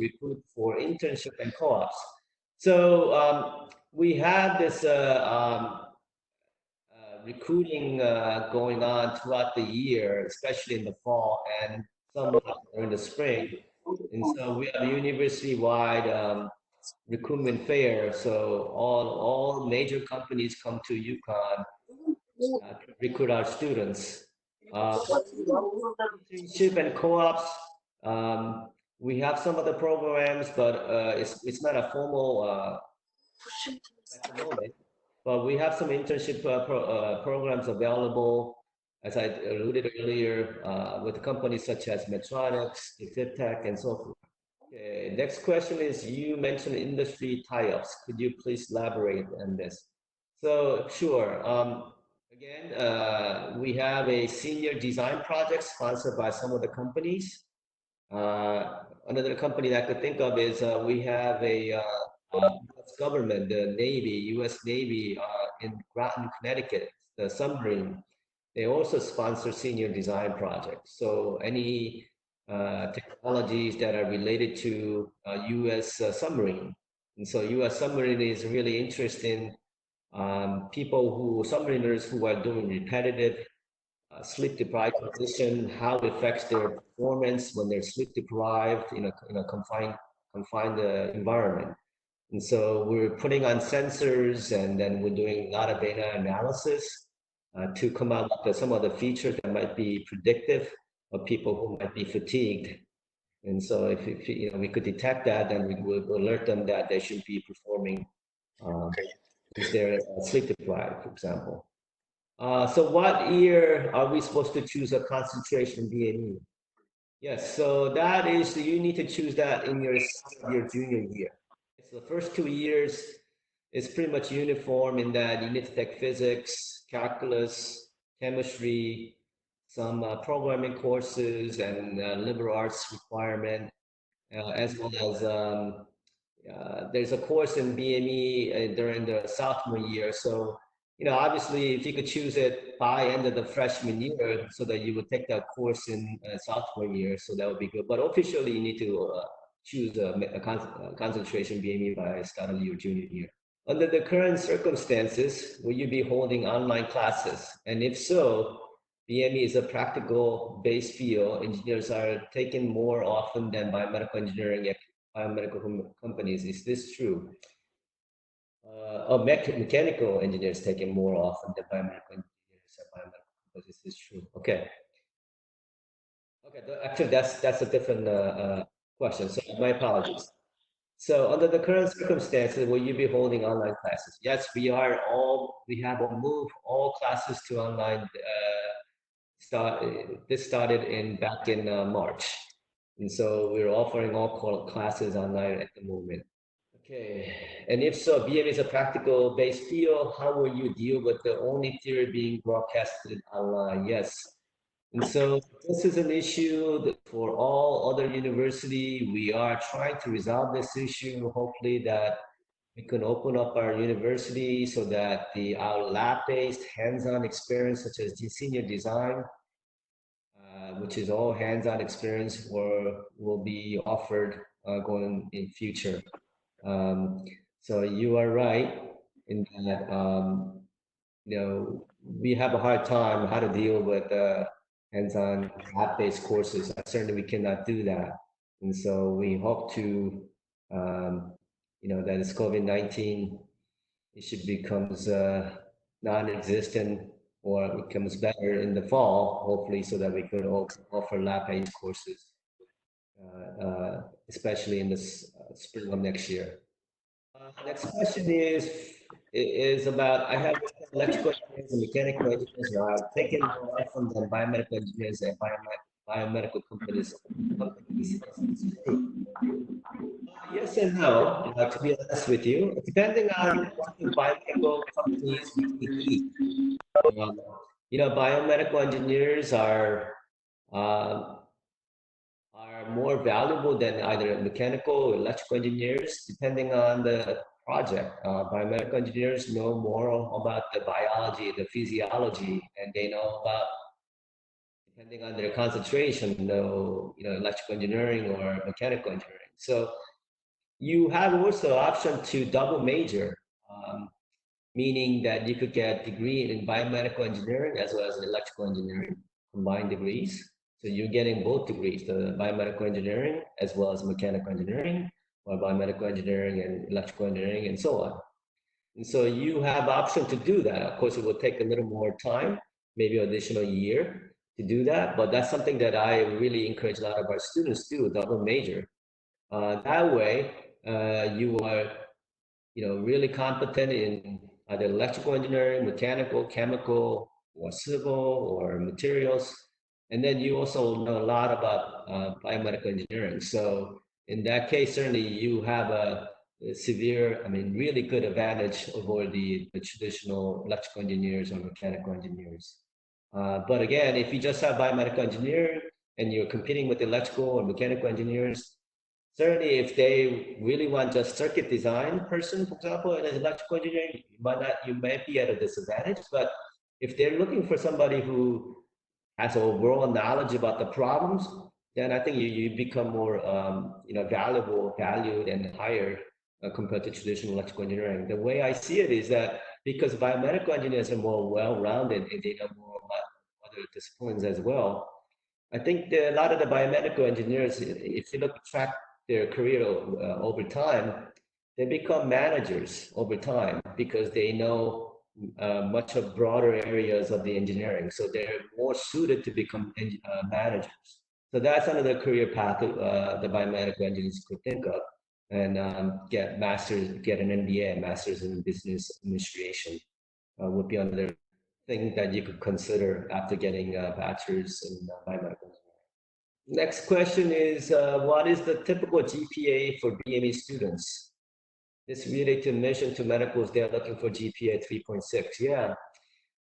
recruit for internship and co-ops. So we have this recruiting going on throughout the year, especially in the fall and some during the spring. And so we have a university-wide recruitment fair. So all major companies come to UConn to recruit our students. Internship and co-ops, we have some of the programs, but it's not a formal at the moment. But we have some internship programs available, as I alluded earlier, with companies such as Medtronics, Tech, and so forth. Okay, next question is, you mentioned industry tie-ups. Could you please elaborate on this? So, sure. Again, we have a senior design project sponsored by some of the companies. Another company that I could think of is we have a US government, the Navy, U.S. Navy in Groton, Connecticut, the Submarine. They also sponsor senior design projects. So any technologies that are related to U.S. Submarine. And so U.S. Submarine is really interested in submariners who are doing repetitive sleep deprived position, how it affects their performance when they're sleep deprived in a confined environment. And so we're putting on sensors, and then we're doing a lot of data analysis to come out with some of the features that might be predictive of people who might be fatigued. And so if we could detect that, then we would alert them that they should be performing if they're sleep deprived, for example. So what year are we supposed to choose a concentration BME? Yes, so that is, you need to choose that in your junior year. So the first 2 years is pretty much uniform in that you need to take physics, calculus, chemistry, some programming courses, and liberal arts requirement, as well as there's a course in BME during the sophomore year. So, obviously, if you could choose it by end of the freshman year, so that you would take that course in sophomore year, so that would be good. But officially, you need to choose a concentration BME by start of your junior year. Under the current circumstances, will you be holding online classes? And if so, BME is a practical based field. Engineers are taken more often than biomedical engineering at biomedical companies. Is this true? Mechanical engineers taken more often than biomedical engineers at biomedical companies. Is this true? Okay. Okay, actually, that's a different question. So my apologies. So under the current circumstances, will you be holding online classes? Yes, we have moved all classes to online. This started back in March. And so we're offering all classes online at the moment. Okay, and if so, BM is a practical based field, how will you deal with the only theory being broadcasted online? Yes. And so this is an issue for all other university. We are trying to resolve this issue. Hopefully that we can open up our university so that our lab-based hands-on experience, such as the senior design, which is all hands-on experience, will be offered going in future. So you are right in that we have a hard time how to deal with hands-on app-based courses. Certainly we cannot do that. And so we hope to, that as COVID-19 issue becomes non-existent or becomes better in the fall, hopefully, so that we could offer lab-based courses, especially in the spring of next year. Next question is about, I have electrical engineers and mechanical engineers who are taken more from than biomedical engineers and biomedical companies. Yes and no, to be honest with you, depending on what the biomedical companies need. Biomedical engineers are more valuable than either mechanical or electrical engineers, depending on the project. Biomedical engineers know more about the biology, the physiology, and they know about, depending on their concentration, electrical engineering or mechanical engineering. So you have also option to double major, meaning that you could get degree in biomedical engineering as well as electrical engineering, combined degrees. So you're getting both degrees, the biomedical engineering as well as mechanical engineering, or biomedical engineering and electrical engineering, and so on. And so you have option to do that. Of course, it will take a little more time, maybe an additional year to do that, but that's something that I really encourage a lot of our students to do, double major. That way, you are really competent in either electrical engineering, mechanical, chemical, or civil, or materials. And then you also know a lot about biomedical engineering. So in that case, certainly you have a severe, I mean, really good advantage over the traditional electrical engineers or mechanical engineers. But again, if you just have biomedical engineering and you're competing with electrical or mechanical engineers, certainly if they really want just circuit design person, for example, in an electrical engineering, you might be at a disadvantage. But if they're looking for somebody who has overall knowledge about the problems, then I think you become more valued and higher compared to traditional electrical engineering. The way I see it is that because biomedical engineers are more well-rounded and they know more about other disciplines as well, I think a lot of the biomedical engineers, if you track their career over time, they become managers over time because they know much of broader areas of the engineering. So they're more suited to become managers. So that's another career path the biomedical engineers could think of, and get an MBA, Masters in Business Administration, would be another thing that you could consider after getting a bachelor's in biomedical engineering. Next question is, what is the typical GPA for BME students? This related to admission to medicals, they're looking for GPA 3.6. Yeah.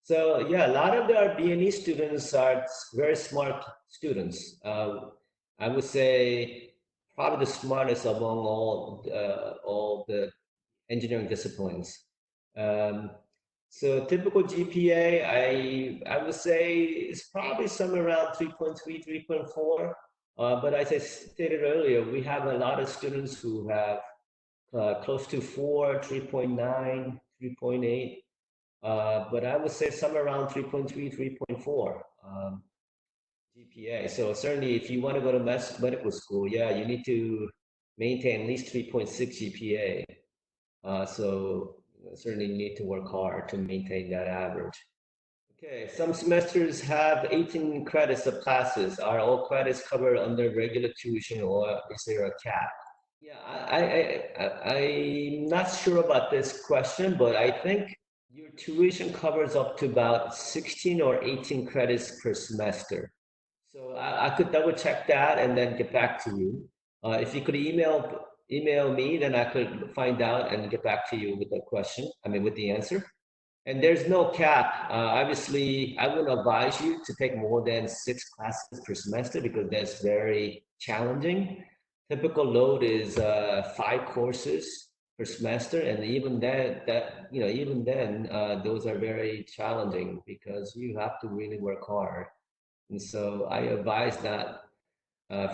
So yeah, a lot of our BME students are very smart students. I would say probably the smartest among all the engineering disciplines. Um, so typical GPA, I would say is probably somewhere around 3.3, 3.4. But as I stated earlier, we have a lot of students who have close to 4, 3.9, 3.8. But I would say somewhere around 3.3, 3.4 GPA. So certainly if you want to go to medical school, yeah, you need to maintain at least 3.6 GPA. So certainly need to work hard to maintain that average. Okay, some semesters have 18 credits of classes. Are all credits covered under regular tuition or is there a cap? Yeah, I'm not sure about this question, but I think your tuition covers up to about 16 or 18 credits per semester. So I could double check that and then get back to you. If you could email me, then I could find out and get back to you with the question. I mean, with the answer. And there's no cap. Obviously, I wouldn't advise you to take more than 6 classes per semester because that's very challenging. Typical load is 5 courses per semester, and even then, those are very challenging because you have to really work hard. And so I advise that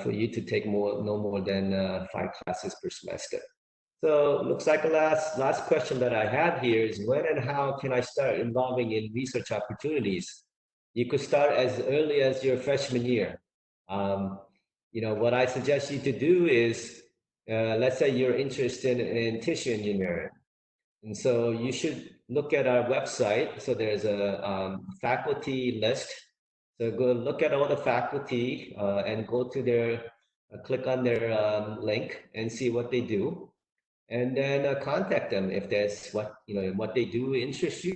for you to take no more than 5 classes per semester. So looks like the last question that I have here is when and how can I start involving in research opportunities? You could start as early as your freshman year. What I suggest you to do is, let's say you're interested in tissue engineering. And so you should look at our website. So there's a faculty list. So go look at all the faculty and go to click on their link and see what they do. And then contact them if that's what they do interests you.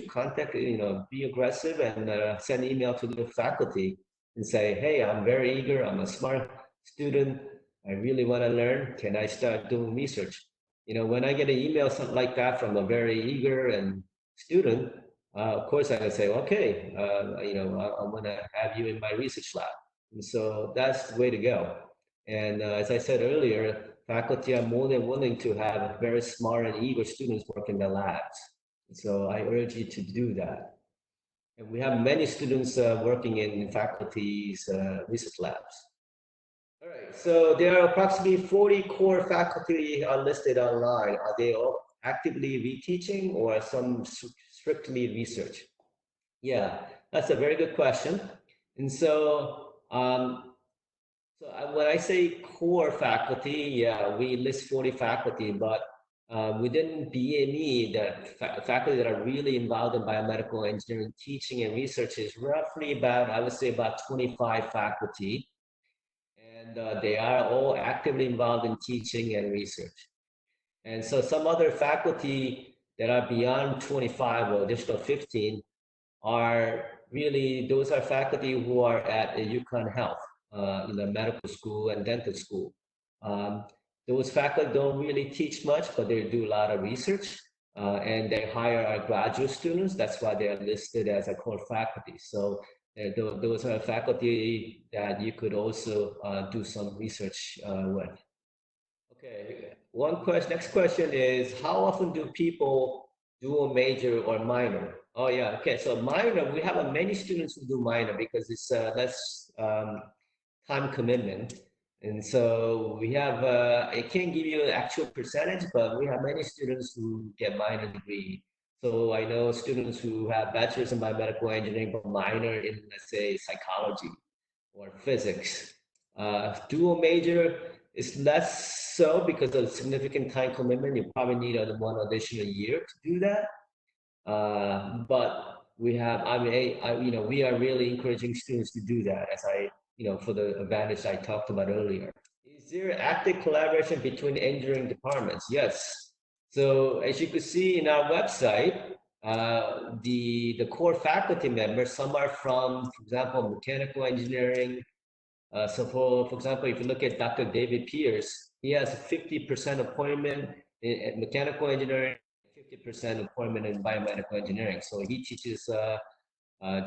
Be aggressive and send email to the faculty and say, hey, I'm very eager. I'm a smart student. I really want to learn. Can I start doing research? When I get an email something like that from a very eager and student, of course I can say, okay, I want to have you in my research lab. And so that's the way to go. And as I said earlier, faculty are more than willing to have very smart and eager students work in the labs. So I urge you to do that. And we have many students working in faculty's research labs. All right, so there are approximately 40 core faculty are listed online. Are they all actively reteaching or some strictly research? Yeah, that's a very good question. And so, when I say core faculty, yeah, we list 40 faculty, but within BME, the faculty that are really involved in biomedical engineering teaching and research is roughly about, I would say about 25 faculty. And they are all actively involved in teaching and research. And so some other faculty that are beyond 25 or additional 15 are really, those are faculty who are at a UConn Health, in the medical school and dental school. Um, those faculty don't really teach much, but they do a lot of research, and they hire our graduate students. That's why they are listed as a core faculty. So those are faculty that you could also do some research with. Okay, one question. Next question is, how often do people do a major or minor? Oh yeah, okay. So minor, we have many students who do minor because it's less time commitment, and so we have. I can't give you an actual percentage, but we have many students who get minor degree. So I know students who have bachelor's in biomedical engineering but minor in, let's say, psychology or physics. Dual major is less so because of significant time commitment. You probably need one additional year to do that. But we have, I mean, we are really encouraging students to do that, as for the advantage I talked about earlier. Is there active collaboration between engineering departments? Yes. So as you could see in our website, the core faculty members, some are from, for example, mechanical engineering. So for example, if you look at Dr. David Pierce, he has a 50% appointment in mechanical engineering, 50% appointment in biomedical engineering. So he teaches a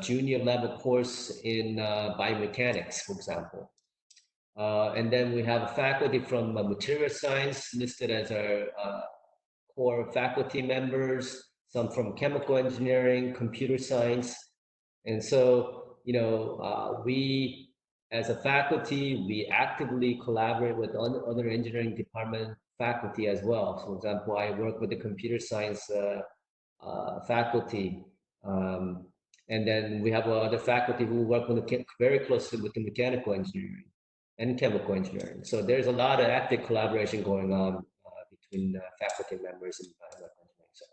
junior level course in biomechanics, for example. And then we have faculty from material science listed as our core faculty members, some from chemical engineering, computer science. And so, we as a faculty, we actively collaborate with other engineering department faculty as well. For example, I work with the computer science faculty. Um, and then we have other faculty who work very closely with the mechanical engineering and chemical engineering. So there's a lot of active collaboration going on between faculty members and biomedical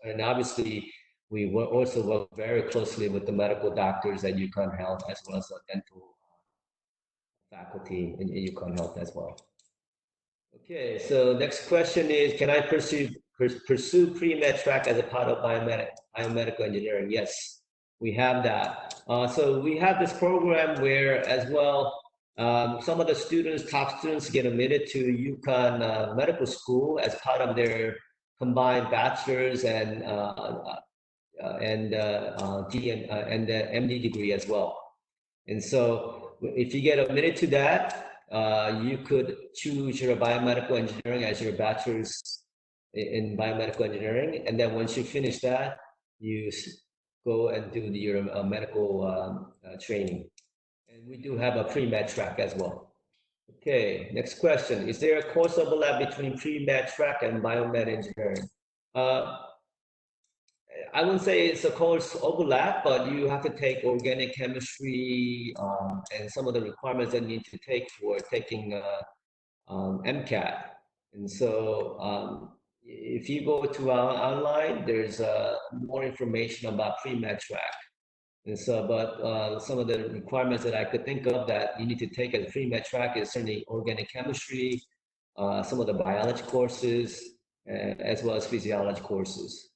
engineering. And obviously, we also work very closely with the medical doctors at UConn Health, as well as the dental faculty in UConn Health as well. Okay, so next question is, can I pursue PreMed Track as a part of biomedical engineering? Yes, we have that. So we have this program where, as well, some of the top students get admitted to UConn Medical School as part of their combined bachelor's and the MD degree as well. And so if you get admitted to that, you could choose your biomedical engineering as your bachelor's in biomedical engineering. And then once you finish that, you go and do your medical training. And we do have a PreMed Track as well. Okay, next question. Is there a course overlap between PreMed Track and biomed engineering? I wouldn't say it's a course overlap, but you have to take organic chemistry and some of the requirements that you need to take for taking MCAT. And so if you go to our online, there's more information about PreMed Track. And so, but some of the requirements that I could think of that you need to take as PreMed Track is certainly organic chemistry, some of the biology courses, as well as physiology courses.